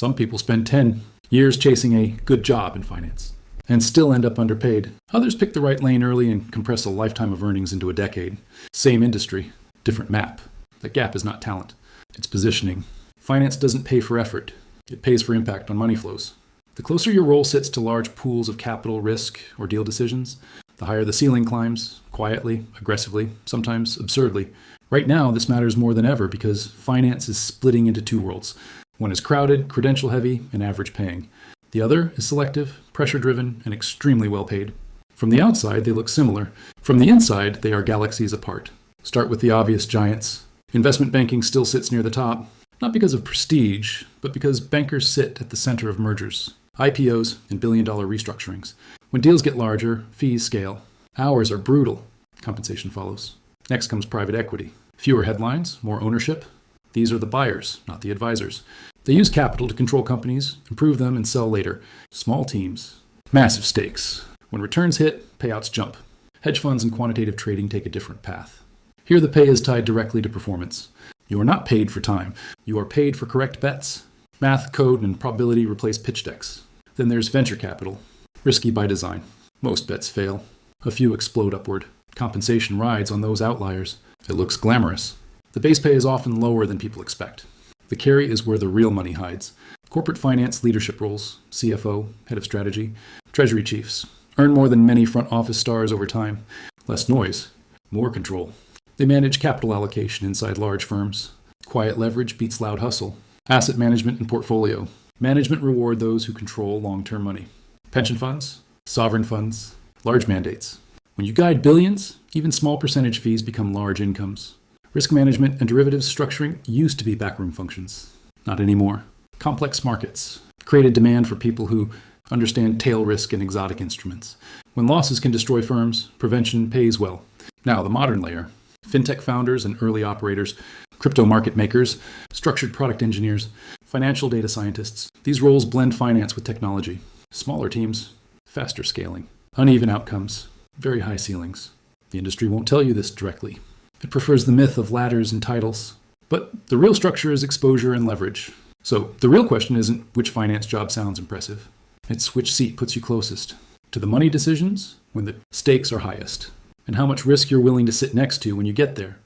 Some people spend 10 years chasing a good job in finance and still end up underpaid. Others pick the right lane early and compress a lifetime of earnings into a decade. Same industry, different map. The gap is not talent, it's positioning. Finance doesn't pay for effort. It pays for impact on money flows. The closer your role sits to large pools of capital, risk, or deal decisions, the higher the ceiling climbs, quietly, aggressively, sometimes absurdly. Right now, this matters more than ever because finance is splitting into two worlds. One is crowded, credential-heavy, and average-paying. The other is selective, pressure-driven, and extremely well-paid. From the outside, they look similar. From the inside, they are galaxies apart. Start with the obvious giants. Investment banking still sits near the top, not because of prestige, but because bankers sit at the center of mergers, IPOs, and billion-dollar restructurings. When deals get larger, fees scale. Hours are brutal. Compensation follows. Next comes private equity. Fewer headlines, more ownership. These are the buyers, not the advisors. They use capital to control companies, improve them, and sell later. Small teams. Massive stakes. When returns hit, payouts jump. Hedge funds and quantitative trading take a different path. Here the pay is tied directly to performance. You are not paid for time. You are paid for correct bets. Math, code, and probability replace pitch decks. Then there's venture capital. Risky by design. Most bets fail. A few explode upward. Compensation rides on those outliers. It looks glamorous. The base pay is often lower than people expect. The carry is where the real money hides. Corporate finance leadership roles, CFO, head of strategy, treasury chiefs, earn more than many front office stars over time. Less noise, more control. They manage capital allocation inside large firms. Quiet leverage beats loud hustle. Asset management and portfolio. Management reward those who control long-term money. Pension funds, sovereign funds, large mandates. When you guide billions, even small percentage fees become large incomes. Risk management and derivatives structuring used to be backroom functions. Not anymore. Complex markets created demand for people who understand tail risk and exotic instruments. When losses can destroy firms, prevention pays well. Now, the modern layer. Fintech founders and early operators, crypto market makers, structured product engineers, financial data scientists. These roles blend finance with technology. Smaller teams, faster scaling. Uneven outcomes, very high ceilings. The industry won't tell you this directly. It prefers the myth of ladders and titles. But the real structure is exposure and leverage. So the real question isn't which finance job sounds impressive. It's which seat puts you closest to the money decisions when the stakes are highest, and how much risk you're willing to sit next to when you get there.